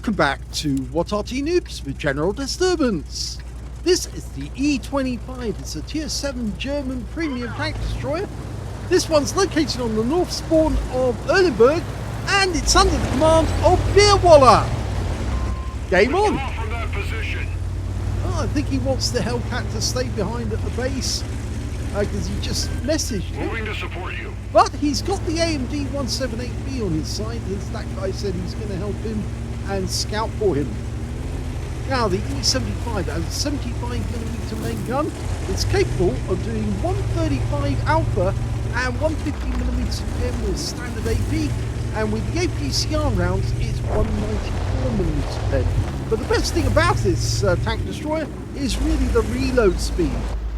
Welcome back to What Arty Noobs with General Disturbance. This is the E25. It's a Tier 7 German premium tank destroyer. This one's located on the north spawn of Erlenberg, and it's under the command of Beerwalla. Game on! From that position. Oh, I think he wants the Hellcat to stay behind at the base, because he just messaged him. Moving to support you. But he's got the AMD 178B on his side, as that guy said he's going to help him and scout for him. Now, the E75 has a 75mm main gun. It's capable of doing 135 alpha and 150mm pen with standard AP, and with the APCR rounds, it's 194mm pen. But the best thing about this tank destroyer is really the reload speed.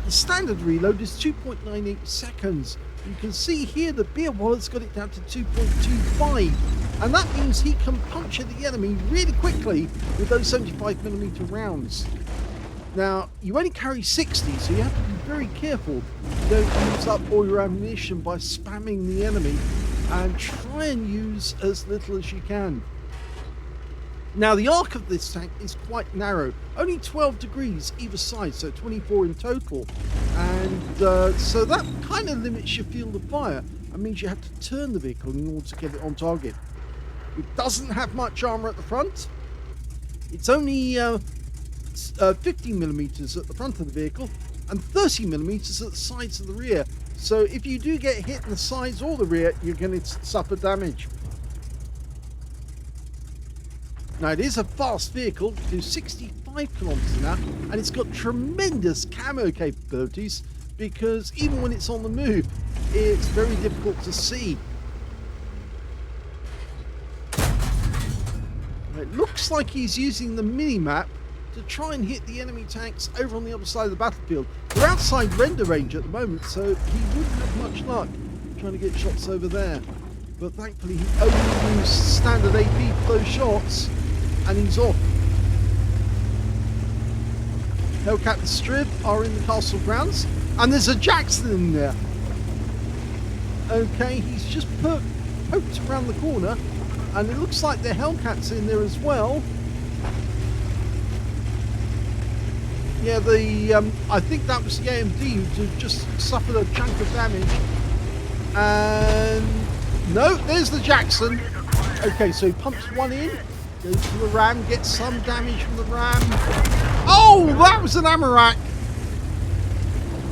The standard reload is 2.98 seconds. You can see here that Beerwalla's got it down to 2.25, and that means he can puncture the enemy really quickly with those 75mm rounds. Now, you only carry 60, so you have to be very careful you don't use up all your ammunition by spamming the enemy, and try and use as little as you can. Now, the arc of this tank is quite narrow, only 12 degrees either side, so 24 in total, and so that kind of limits your field of fire. That means you have to turn the vehicle in order to get it on target. It doesn't have much armor at the front. It's only 15mm at the front of the vehicle and 30mm at the sides of the rear, so if you do get hit in the sides or the rear, you're going to suffer damage. Now, it is a fast vehicle, it do 65 kilometers an hour, and it's got tremendous camo capabilities, because even when it's on the move, it's very difficult to see. It looks like he's using the mini-map to try and hit the enemy tanks over on the other side of the battlefield. They're outside render range at the moment, so he wouldn't have much luck trying to get shots over there. But thankfully, he only used standard AP for those shots, and he's off. Hellcat and Strib are in the castle grounds, and there's a Jackson in there. Okay, he's just poked around the corner, and it looks like the Hellcat's in there as well. Yeah, I think that was the AMD who just suffered a chunk of damage. And no, there's the Jackson. Okay, so he pumps one in. Goes to the ram, gets some damage from the ram. Oh, that was an Amarak!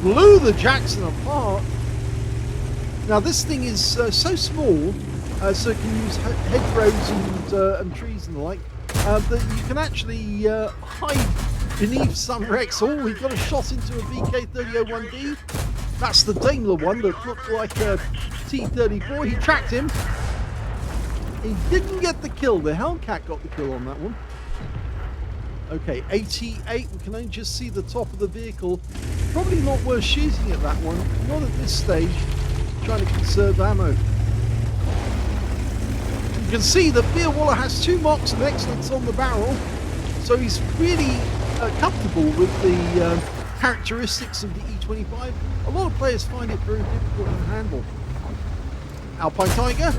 Blew the Jackson apart. Now, this thing is so small, so it can use hedgerows and trees and the like, that you can actually hide beneath some wrecks. Oh, he got a shot into a VK3001D. That's the Daimler one that looked like a T-34. He tracked him. He didn't get the kill. The Hellcat got the kill on that one. Okay, 88. We can only just see the top of the vehicle. Probably not worth shooting at that one. Not at this stage. Trying to conserve ammo. You can see that Beerwalla has 2 marks of excellence on the barrel. So he's really comfortable with the characteristics of the E25. A lot of players find it very difficult to handle. Alpine Tiger.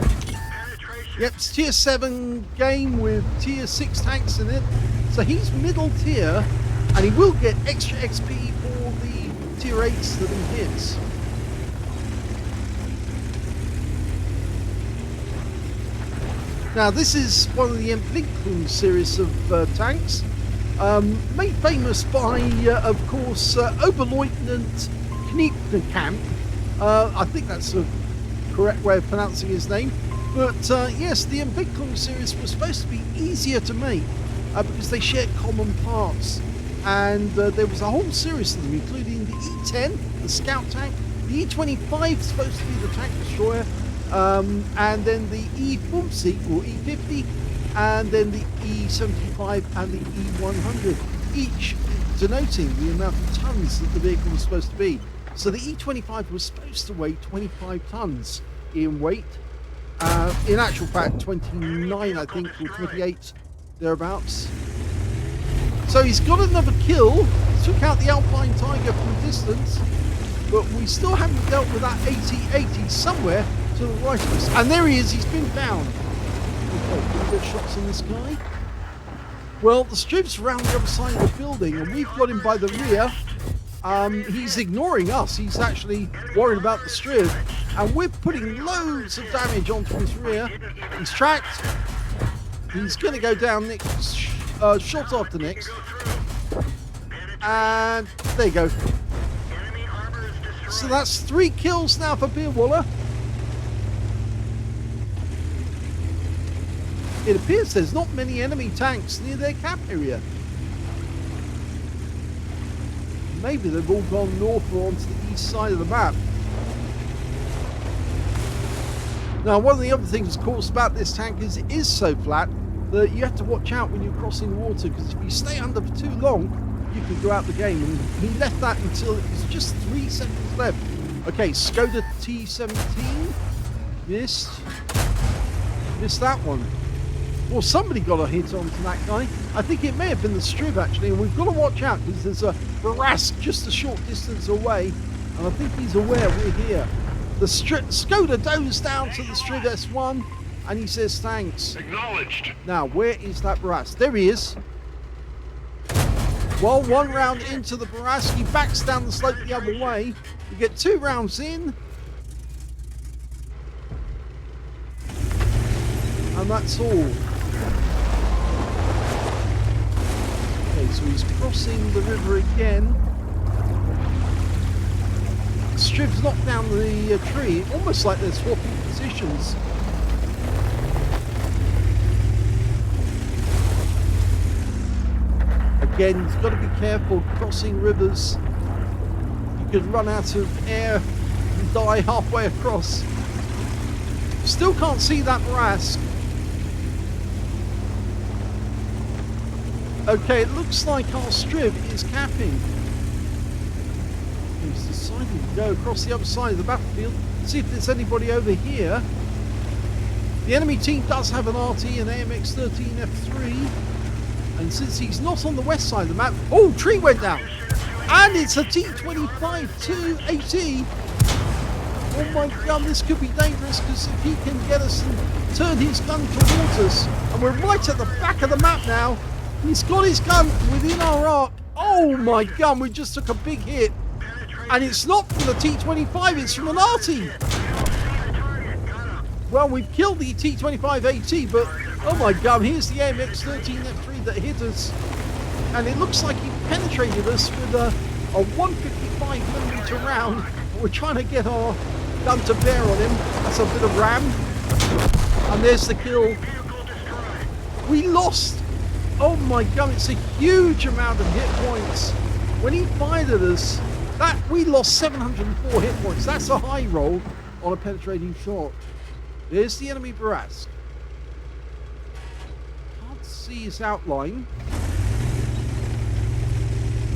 Yep, it's Tier 7 game with Tier 6 tanks in it. So he's middle tier, and he will get extra XP for the Tier 8s that he hits. Now, this is one of the Entwicklung series of tanks, made famous by, of course, Oberleutnant Kniepenkamp. I think that's the correct way of pronouncing his name. But yes, the Entwicklung series was supposed to be easier to make because they shared common parts. And there was a whole series of them, including the E10, the scout tank, the E25 is supposed to be the tank destroyer, and then the E50 or E50, and then the E75 and the E100, each denoting the amount of tons that the vehicle was supposed to be. So the E25 was supposed to weigh 25 tons in weight. In actual fact, 29, I think, or 28, thereabouts. So he's got another kill. He took out the Alpine Tiger from a distance, but we still haven't dealt with that 80-80 somewhere to the right of us. And there he is, he's been found. Okay, can we get shots on this guy? Well, the Strib's around the other side of the building, and we've got him by the rear. He's ignoring us. He's actually worried about the Strib, and we're putting loads of damage onto his rear. He's tracked. He's going to go down next, shot after next. And there you go. So that's 3 kills now for Beerwalla. It appears there's not many enemy tanks near their camp area. Maybe they've all gone north or onto the east side of the map. Now, one of the other things, of course, about this tank is it is so flat that you have to watch out when you're crossing water, because if you stay under for too long, you can go out the game. And he left that until it was just 3 seconds left. Okay, Skoda T17. Missed that one. Well, somebody got a hit onto that guy. I think it may have been the Strib, actually, and we've got to watch out because there's a Barask just a short distance away, and I think he's aware we're here. The Skoda dozed down to the Strib S1, and he says thanks. Acknowledged. Now, where is that Barask? There he is. Well, 1 round into the Barask, he backs down the slope the other way. We get 2 rounds in. And that's all. Okay, so he's crossing the river again. Strib's knocked down the tree, almost like they're swapping positions. Again, you've got to be careful crossing rivers. You could run out of air and die halfway across. Still can't see that Barask. Okay, it looks like our Strib is capping. He's decided to go across the other side of the battlefield, see if there's anybody over here. The enemy team does have an Arty and AMX-13 F3, and since he's not on the west side of the map, oh, tree went down, and it's a T25-2AT. Oh my god, this could be dangerous, because if he can get us and turn his gun towards us, and we're right at the back of the map now. He's got his gun within our arc. Oh my god, we just took a big hit. And it's not from the T25, it's from an Arty. Well, we've killed the T25AT, but oh my god, here's the AMX-13 F3 that hit us. And it looks like he penetrated us with a 155mm round. We're trying to get our gun to bear on him. That's a bit of ram. And there's the kill. We lost. Oh my god, it's a huge amount of hit points. When he fired at us, we lost 704 hit points. That's a high roll on a penetrating shot. There's the enemy Barask. Can't see his outline.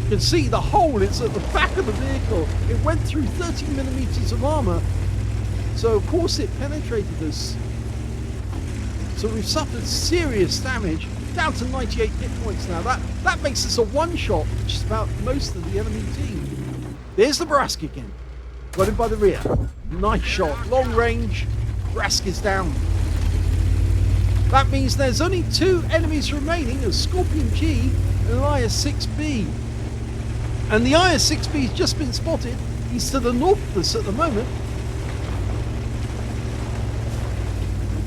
You can see the hole, it's at the back of the vehicle. It went through 30mm of armor. So of course it penetrated us. So we've suffered serious damage. Down to 98 hit points now. That makes us a one-shot, which is about most of the enemy team. There's the Barask again. Got him by the rear. Nice shot. Long range. Barask is down. That means there's only 2 enemies remaining, a Scorpion G and an IS-6B. And the IS-6B has just been spotted. He's to the north of us at the moment.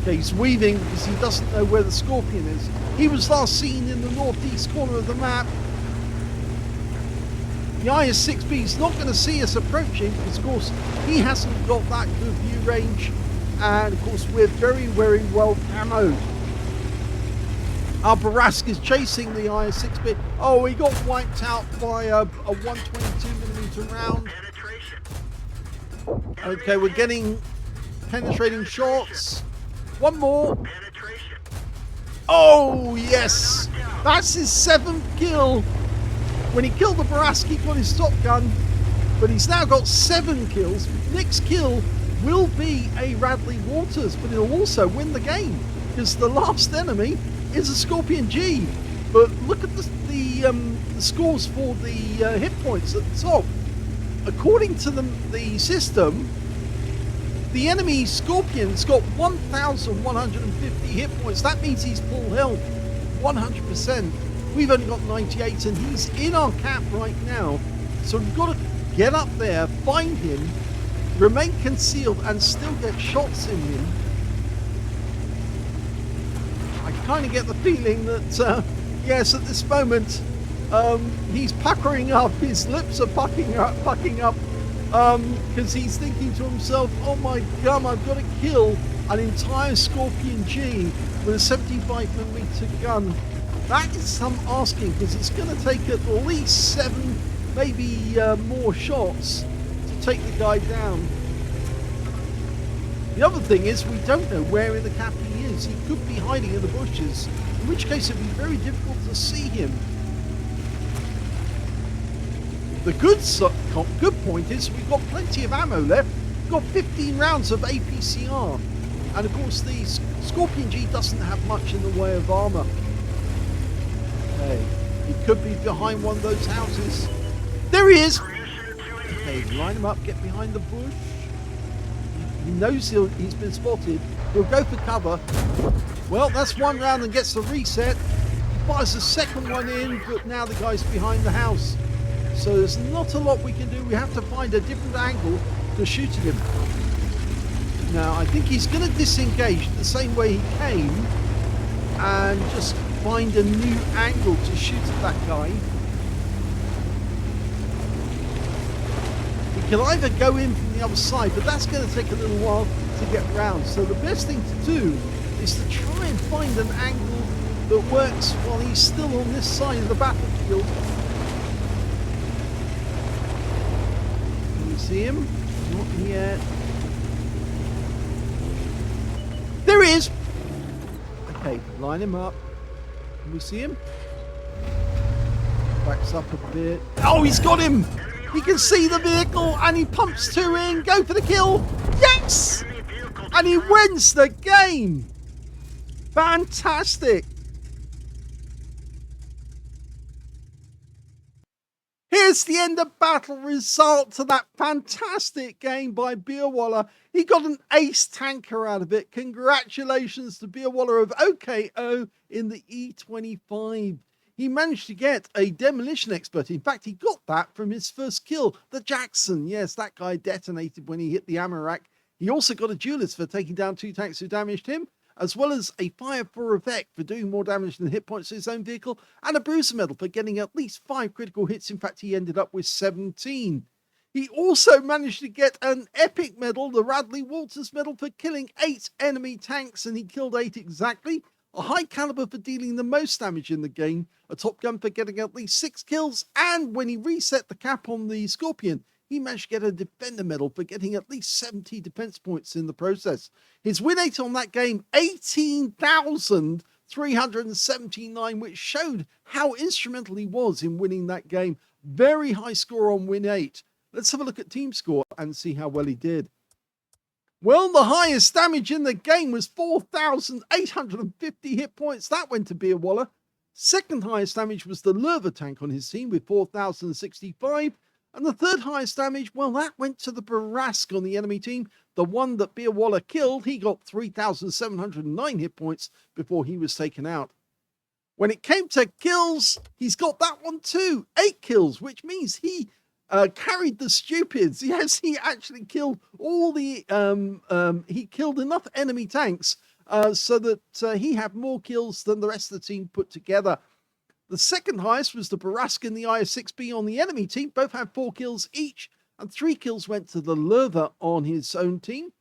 Okay, he's weaving because he doesn't know where the Scorpion is. He was last seen in the northeast corner of the map. The IS-6B is not going to see us approaching because, of course, he hasn't got that good view range. And, of course, we're very, very well ammoed. Our Barask is chasing the IS-6B. Oh, he got wiped out by a 122mm round. Okay, we're getting penetrating shots. One more. Oh, yes. That's his 7th kill. When he killed the Barask, he got his top gun. But he's now got 7 kills. Next kill will be a Radley Waters, but he'll also win the game. Because the last enemy is a Scorpion G. But look at the scores for the hit points at the top. According to the system, the enemy Scorpion's got 1,150 hit points. That means he's full health. 100%. We've only got 98, and he's in our cap right now. So we've got to get up there, find him, remain concealed, and still get shots in him. I kind of get the feeling that, yes, at this moment, he's puckering up. His lips are pucking up, because he's thinking to himself, oh my gum, I've got to kill an entire Scorpion G with a 75mm gun. That is some asking, because it's going to take at least 7, maybe more shots to take the guy down. The other thing is, we don't know where in the cap he is. He could be hiding in the bushes, in which case it'd be very difficult to see him. The good point is we've got plenty of ammo left. We've got 15 rounds of APCR. And of course the Scorpion G doesn't have much in the way of armor. Okay, he could be behind one of those houses. There he is! Okay, line him up, get behind the bush. He knows he's been spotted. He'll go for cover. Well, that's one round and gets the reset. Fires the second one in, but now the guy's behind the house. So there's not a lot we can do. We have to find a different angle to shoot at him. Now, I think he's going to disengage the same way he came and just find a new angle to shoot at that guy. He can either go in from the other side, but that's going to take a little while to get round. So the best thing to do is to try and find an angle that works while he's still on this side of the battlefield. Can you see him? Not yet. There he is! Okay, line him up. Can we see him? Backs up a bit. Oh, he's got him! He can see the vehicle and he pumps 2 in. Go for the kill. Yes! And he wins the game. Fantastic. Here's the end of battle result to that fantastic game by Beerwalla. He got an ace tanker out of it. Congratulations to Beerwalla of OKO in the E25. He managed to get a demolition expert. In fact, he got that from his first kill, the Jackson. Yes, that guy detonated when he hit the ammo rack. He also got a duelist for taking down 2 tanks who damaged him, as well as a fire for effect for doing more damage than hit points to his own vehicle, and a bruiser medal for getting at least 5 critical hits. In fact, he ended up with 17. He also managed to get an epic medal, the Radley Walters medal, for killing 8 enemy tanks, and he killed 8 exactly. A high caliber for dealing the most damage in the game, a top gun for getting at least 6 kills, and when he reset the cap on the Scorpion, he managed to get a defender medal for getting at least 70 defense points in the process. His win rate on that game, 18,379, which showed how instrumental he was in winning that game. Very high score on win 8. Let's have a look at team score and see how well he did. Well, the highest damage in the game was 4,850 hit points. That went to Beerwalla. Second highest damage was the Lerva tank on his team with 4,065. And the third highest damage, well, that went to the Barask on the enemy team. The one that Beerwalla killed, he got 3,709 hit points before he was taken out. When it came to kills, he's got that one too. 8 kills, which means he carried the stupids. Yes, he actually killed all the, he killed enough enemy tanks so that he had more kills than the rest of the team put together. The second highest was the Barask and the IS-6B on the enemy team. Both had 4 kills each, and 3 kills went to the Lerva on his own team.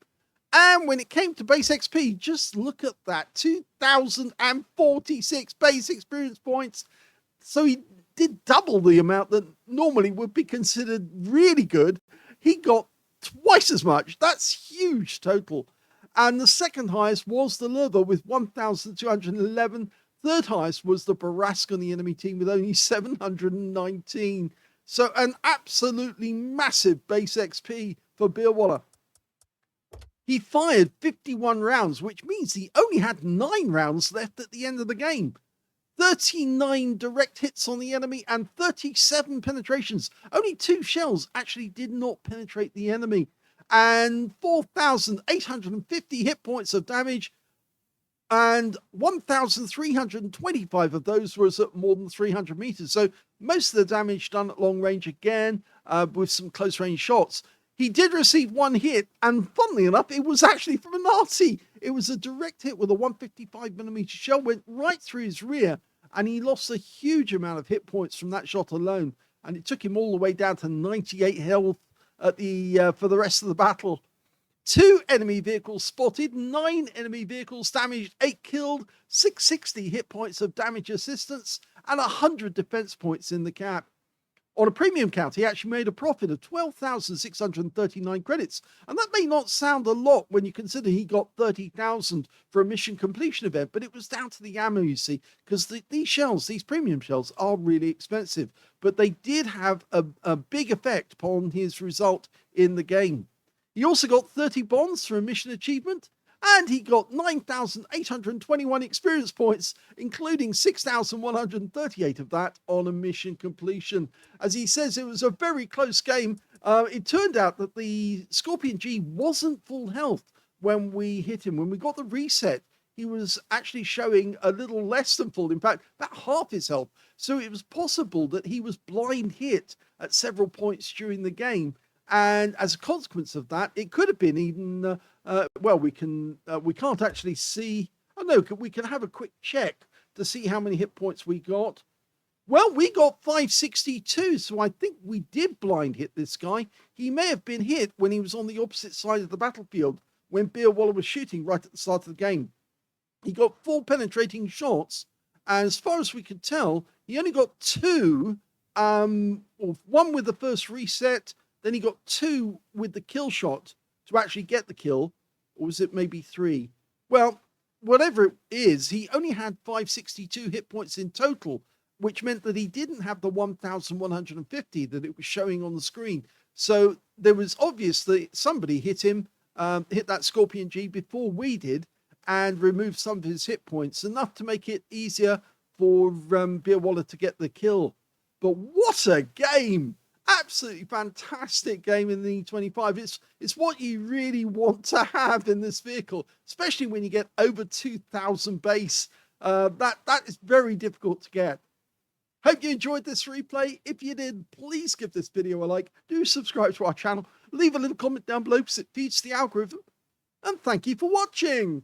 And when it came to base XP, just look at that, 2,046 base experience points. So he did double the amount that normally would be considered really good. He got twice as much. That's huge total. And the second highest was the Lerva with 1,211. Third highest was the Barask on the enemy team with only 719. So an absolutely massive base XP for Beerwalla. He fired 51 rounds, which means he only had 9 rounds left at the end of the game. 39 direct hits on the enemy and 37 penetrations. Only 2 shells actually did not penetrate the enemy. And 4,850 hit points of damage. and 1,325 of those was at more than 300 meters. So most of the damage done at long range again, with some close range shots. He did receive one hit, and funnily enough, it was actually from an Arty. It was a direct hit with a 155mm shell, went right through his rear, and he lost a huge amount of hit points from that shot alone. And it took him all the way down to 98 health at the for the rest of the battle. 2 enemy vehicles spotted, 9 enemy vehicles damaged, 8 killed, 660 hit points of damage assistance, and 100 defense points in the cap. On a premium count, he actually made a profit of 12,639 credits. And that may not sound a lot when you consider he got 30,000 for a mission completion event, but it was down to the ammo, you see, because these shells, these premium shells, are really expensive. But they did have a big effect upon his result in the game. He also got 30 bonds for a mission achievement, and he got 9,821 experience points, including 6,138 of that on a mission completion. As he says, it was a very close game. It turned out that the Scorpion G wasn't full health when we hit him. When we got the reset, he was actually showing a little less than full, in fact, about half his health. So it was possible that he was blind hit at several points during the game. And as a consequence of that, it could have been even, we can't actually see. Oh no, we can have a quick check to see how many hit points we got. Well, we got 562, so I think we did blind hit this guy. He may have been hit when he was on the opposite side of the battlefield, when Beerwalla was shooting right at the start of the game. He got 4 penetrating shots, and as far as we could tell, he only got 2, one with the first reset, then he got 2 with the kill shot to actually get the kill. Or was it maybe 3? Well, whatever it is, he only had 562 hit points in total, which meant that he didn't have the 1,150 that it was showing on the screen. So there was obvious that somebody hit him, hit that Scorpion G before we did, and removed some of his hit points, enough to make it easier for Beerwalla to get the kill. But what a game! Absolutely fantastic game in the E25. It's what you really want to have in this vehicle, especially when you get over 2,000 base. That is very difficult to get. Hope you enjoyed this replay. If you did, please give this video a like. Do subscribe to our channel. Leave a little comment down below because it feeds the algorithm. And thank you for watching.